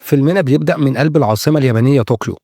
فيلمنا بيبدأ من قلب العاصمة اليابانية طوكيو.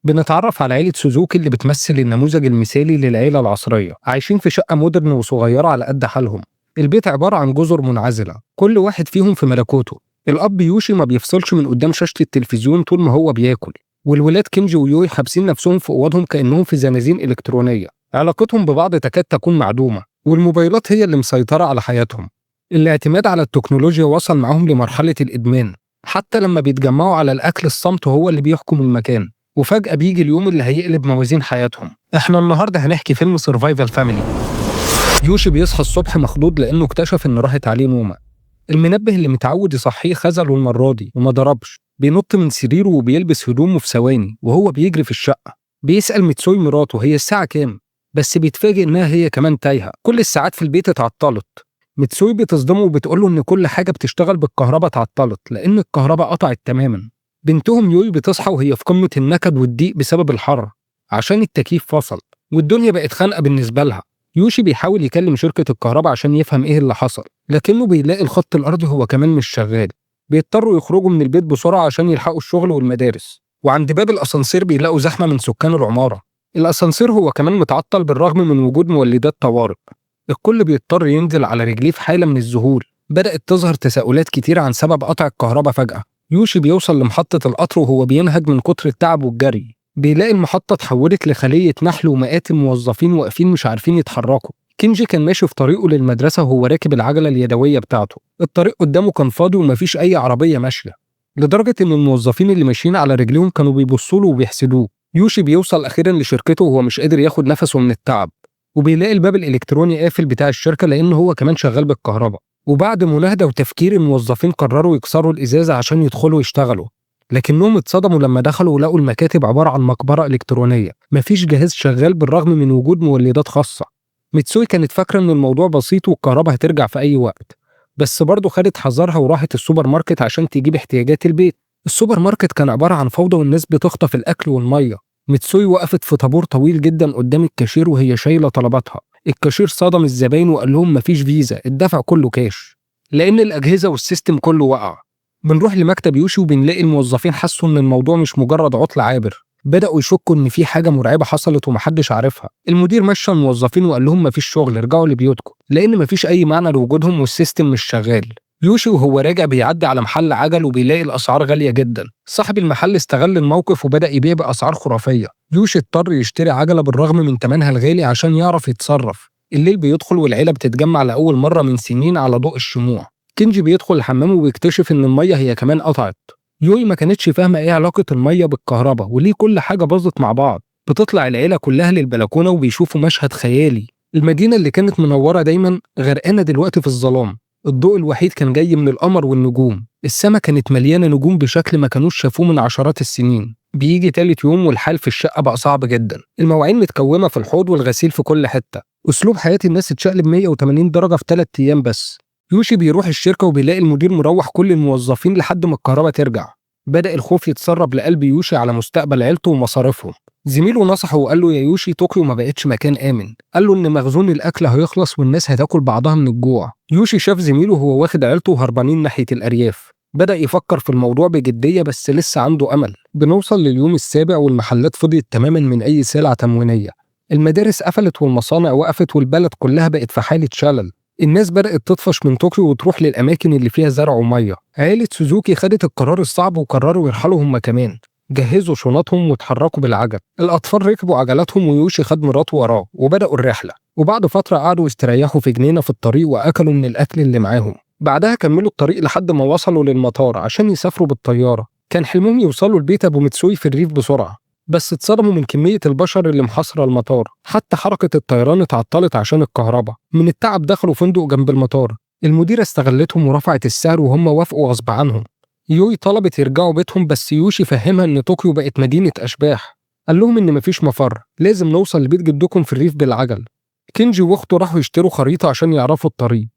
بنتعرف على عيلة سوزوكي اللي بتمثل النموذج المثالي للعيلة العصرية، عايشين في شقة مودرن وصغيرة على قد حالهم. البيت عبارة عن جزر منعزلة، كل واحد فيهم في ملكوته. الأب يوشي ما بيفصلش من قدام شاشة التلفزيون طول ما هو بياكل، والولاد كينجي ويوي حابسين نفسهم في أوضهم كأنهم في زنازين إلكترونية. علاقتهم ببعض تكاد تكون معدومة، والموبايلات هي اللي مسيطرة على حياتهم. الاعتماد على التكنولوجيا وصل معاهم لمرحلة الإدمان، حتى لما بيتجمعوا على الأكل الصمت هو اللي بيحكم المكان. وفجأة بيجي اليوم اللي هيقلب موازين حياتهم. احنا النهارده هنحكي فيلم سرفايفل فاميلي. يوشي بيصحى الصبح مخضوض لأنه اكتشف إن راحت عليه نومة. المنبه اللي متعود يصحيه خذله المرة دي وما ضربش. بينط من سريره وبيلبس هدومه في ثواني وهو بيجري في الشقة. بيسأل ميتسوي مراته هي الساعة كام؟ بس بيتفاجئ إنها هي كمان تايهة، كل الساعات في البيت اتعطلت. ميتسوي بتصدمه وبتقوله إن كل حاجة بتشتغل بالكهرباء اتعطلت لأن الكهرباء قطعت تماماً. بنتهم يوي بتصحى وهي في قمة النكد والضيق بسبب الحر، عشان التكييف فصل والدنيا بقت خانقة بالنسبة لها. يوشي بيحاول يكلم شركة الكهرباء عشان يفهم إيه اللي حصل، لكنه بيلاقي الخط الأرضي هو كمان مش شغال. بيضطروا يخرجوا من البيت بسرعة عشان يلحقوا الشغل والمدارس، وعند باب الأسانسير بيلاقوا زحمة من سكان العمارة. الأسانسير هو كمان متعطل بالرغم من وجود مولدات طوارئ. الكل بيضطر ينزل على رجليه في حالة من الذهول. بدأت تظهر تساؤلات كتير عن سبب قطع الكهرباء فجأة. يوشي بيوصل لمحطة القطر وهو بينهج من كتر التعب والجري. بيلاقي المحطة اتحولت لخلية نحل ومئات الموظفين واقفين مش عارفين يتحركوا. كينجي كان ماشي في طريقه للمدرسة وهو راكب العجلة اليدوية بتاعته. الطريق قدامه كان فاضي ومفيش أي عربية ماشية، لدرجة إن الموظفين اللي ماشيين على رجليهم كانوا بيبصوا له وبيحسدوه. يوشي بيوصل أخيرا لشركته وهو مش قادر ياخد نفسه من التعب، وبيلاقي الباب الإلكتروني قافل بتاع الشركة لأنه هو كمان شغال بالكهرباء. وبعد مناهدة وتفكير الموظفين قرروا يكسروا الإزازة عشان يدخلوا يشتغلوا، لكنهم اتصدموا لما دخلوا ولقوا المكاتب عبارة عن مقبرة إلكترونية، مفيش جهاز شغال بالرغم من وجود مولدات خاصة. ميتسوي كانت فاكرة إن الموضوع بسيط والكهرباء هترجع في أي وقت، بس برضه خدت حذرها وراحت السوبر ماركت عشان تجيب احتياجات البيت. السوبر ماركت كان عبارة عن فوضى والناس بتخطف الأكل والمية. ميتسوي وقفت في طابور طويل جدا قدام الكاشير وهي شايلة طلباتها. الكاشير صدم الزباين وقال لهم مفيش فيزا، الدفع كله كاش، لأن الأجهزة والسيستم كله وقع. بنروح لمكتب يوشي وبنلاقي الموظفين حسوا إن الموضوع مش مجرد عطل عابر، بدأوا يشكوا إن في حاجة مرعبة حصلت ومحدش عارفها. المدير مشى الموظفين وقال لهم مفيش شغل، ارجعوا لبيوتكم، لأن مفيش أي معنى لوجودهم والسيستم مش شغال. يوشي وهو راجع بيعدي على محل عجل وبيلاقي الأسعار غالية جدا. صاحب المحل استغل الموقف وبدأ يبيع بأسعار خرافية. يوشي اضطر يشتري عجلة بالرغم من ثمنها الغالي عشان يعرف يتصرف. الليل بيدخل والعيلة بتتجمع لأول مرة من سنين على ضوء الشموع. كينجي بيدخل الحمام وبيكتشف إن المية هي كمان قطعت. يوي ما كانتش فاهمة إيه علاقة المية بالكهرباء وليه كل حاجة باظت مع بعض. بتطلع العيلة كلها للبلكونة وبيشوفوا مشهد خيالي. المدينة اللي كانت منورة دايما غرقانة دلوقتي في الظلام. الضوء الوحيد كان جاي من القمر والنجوم. السما كانت مليانة نجوم بشكل ما كانوش شافوه من عشرات السنين. بيجي تالت يوم والحال في الشقة بقى صعب جدا. المواعين متكومة في الحوض والغسيل في كل حتة. أسلوب حياة الناس اتشقلب 180 درجة في 3 أيام بس. يوشي بيروح الشركة وبيلاقي المدير مروح كل الموظفين لحد ما الكهرباء ترجع. بدأ الخوف يتسرب لقلب يوشي على مستقبل عيلته ومصاريفهم. زميله نصحه وقال له يا يوشي طوكيو ما بقتش مكان آمن. قال له إن مخزون الأكل هيخلص والناس هتاكل بعضها من الجوع. يوشي شاف زميله وهو واخد عيلته وهربانين ناحية الأرياف. بدأ يفكر في الموضوع بجدية بس لسه عنده أمل. بنوصل لليوم السابع والمحلات فضيت تماما من أي سلعة تموينية. المدارس قفلت والمصانع وقفت والبلد كلها بقت في حالة شلل. الناس بدأت تطفش من طوكيو وتروح للأماكن اللي فيها زرع ومية. عائلة سوزوكي خدت القرار الصعب وقرروا يرحلوا هم كمان. جهزوا شنطهم واتحركوا بالعجل. الأطفال ركبوا عجلاتهم ويوشي خد مراته وراه وبدأوا الرحلة. وبعد فترة قعدوا يستريحوا في جنينة في الطريق وأكلوا من الأكل اللي معاهم. بعدها كملوا الطريق لحد ما وصلوا للمطار عشان يسافروا بالطيارة. كان حلمهم يوصلوا لبيت أبو ميتسوي في الريف بسرعة، بس اتصدموا من كمية البشر اللي محاصرة المطار. حتى حركة الطيران اتعطلت عشان الكهرباء. من التعب دخلوا فندق جنب المطار. المديرة استغلتهم ورفعت السعر وهم وافقوا غصب عنهم. يوي طلبت يرجعوا بيتهم بس يوشي فهمها إن طوكيو بقت مدينة أشباح. قال لهم إن مفيش مفر، لازم نوصل لبيت جدكم في الريف بالعجل. كينجي واخته راحوا يشتروا خريطة عشان يعرفوا الطريق.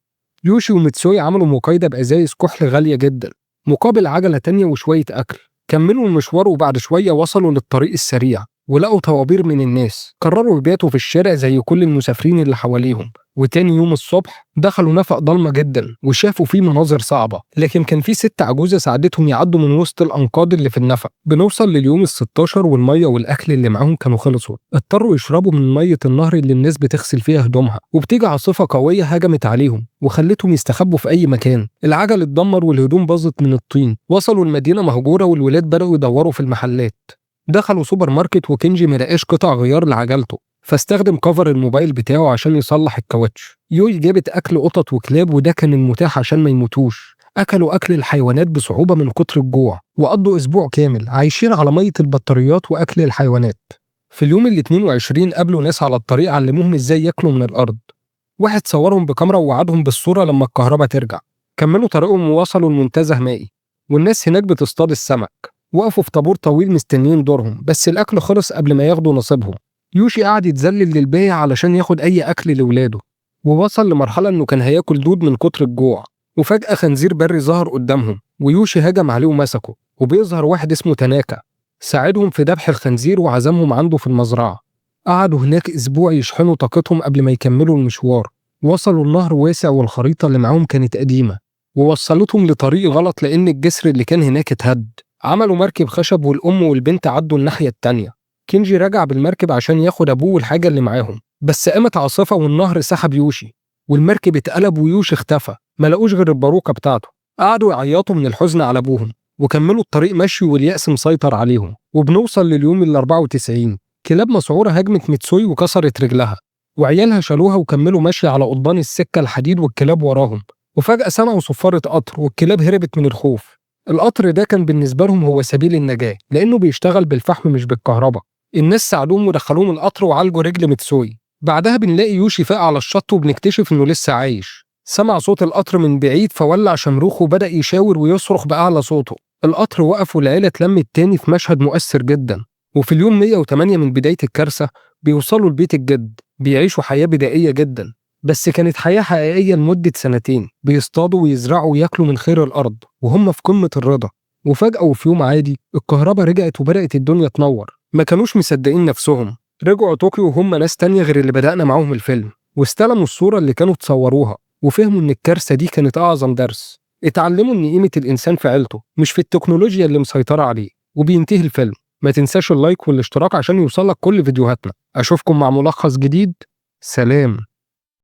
يوشي وميتسوي عملوا مقايضة بأزايز كحل غالية جدا مقابل عجلة تانية وشوية أكل. كملوا المشوار وبعد شوية وصلوا للطريق السريع. ولقوا طوابير من الناس، قرروا يباتوا في الشارع زي كل المسافرين اللي حواليهم. وتاني يوم الصبح دخلوا نفق ضلمة جدا وشافوا فيه مناظر صعبة، لكن كان في ست عجوزة ساعدتهم يعدوا من وسط الأنقاض اللي في النفق. بنوصل لليوم ال16 والمية والأكل اللي معاهم كانوا خلصوا، اضطروا يشربوا من مية النهر اللي الناس بتغسل فيها هدومها، وبتيجي عاصفة قوية هجمت عليهم وخلتهم يستخبوا في أي مكان. العجل اتدمر والهدوم باظت من الطين. وصلوا المدينة مهجورة والولاد بدأوا يدوروا في المحلات. دخلوا سوبر ماركت وكنجي ملقاش قطع غيار لعجلته، فاستخدم كفر الموبايل بتاعه عشان يصلح الكاوتش. يوي جابت أكل قطط وكلاب وده كان المتاح عشان ما يموتوش. أكلوا أكل الحيوانات بصعوبة من كتر الجوع، وقضوا أسبوع كامل عايشين على مية البطاريات وأكل الحيوانات. في اليوم ال22 قابلوا ناس على الطريق علموهم إزاي ياكلوا من الأرض. واحد صورهم بكاميرا ووعدهم بالصورة لما الكهرباء ترجع. كملوا طريقهم ووصلوا لمنتزه مائي، والناس هناك بتصطاد السمك. وقفوا في طابور طويل مستنيين دورهم، بس الأكل خلص قبل ما ياخدوا نصيبهم. يوشي قعد يتذلل للبايع علشان ياخد أي أكل لولاده، ووصل لمرحلة إنه كان هياكل دود من كتر الجوع. وفجأة خنزير بري ظهر قدامهم، ويوشي هجم عليه ومسكه. وبيظهر واحد اسمه تاناكا ساعدهم في ذبح الخنزير وعزمهم عنده في المزرعة. قعدوا هناك أسبوع يشحنوا طاقتهم قبل ما يكملوا المشوار. وصلوا النهر واسع والخريطة اللي معاهم كانت قديمة، ووصلتهم لطريق غلط لأن الجسر اللي كان هناك اتهد. عملوا مركب خشب والأم والبنت عدوا الناحية التانية. كينجي رجع بالمركب عشان ياخد أبوه والحاجة اللي معاهم، بس قامت عاصفة والنهر سحب يوشي، والمركب اتقلب ويوشي اختفى. ما لقوش غير الباروكة بتاعته. قعدوا يعيطوا من الحزن على أبوهم وكملوا الطريق مشي واليأس مسيطر عليهم. وبنوصل لليوم ال94. كلاب مسعورة هجمت ميتسوي وكسرت رجلها، وعيالها شالوها وكملوا مشي على قضبان السكة الحديد والكلاب وراهم. وفجأة سمعوا صفارة قطر والكلاب هربت من الخوف. القطر ده كان بالنسبة لهم هو سبيل النجاة لأنه بيشتغل بالفحم مش بالكهرباء. الناس ساعدوهم ودخلوهم القطر وعالجوا رجل ميتسوي. بعدها بنلاقي يوشي فاق على الشط وبنكتشف إنه لسه عايش. سمع صوت القطر من بعيد فولع شمروخه وبدأ يشاور ويصرخ بأعلى صوته. القطر وقف والعيلة اتلمت تاني في مشهد مؤثر جدا. وفي اليوم 108 من بداية الكارثة بيوصلوا لبيت الجد، بيعيشوا حياة بدائية جدا، بس كانت حياة حقيقية لمدة 2 سنين. بيصطادوا ويزرعوا وياكلوا من خير الأرض وهم في قمة الرضا. وفجأة وفي يوم عادي الكهرباء رجعت وبدأت الدنيا تنور. ما كانوش مصدقين نفسهم. رجعوا طوكيو وهم ناس تانية غير اللي بدأنا معاهم الفيلم، واستلموا الصورة اللي كانوا تصوروها، وفهموا إن الكارثة دي كانت أعظم درس. اتعلموا إن قيمة الإنسان في عيلته مش في التكنولوجيا اللي مسيطرة عليه. وبينتهي الفيلم. ما تنساش اللايك والاشتراك عشان يوصلك كل فيديوهاتنا. أشوفكم مع ملخص جديد. سلام.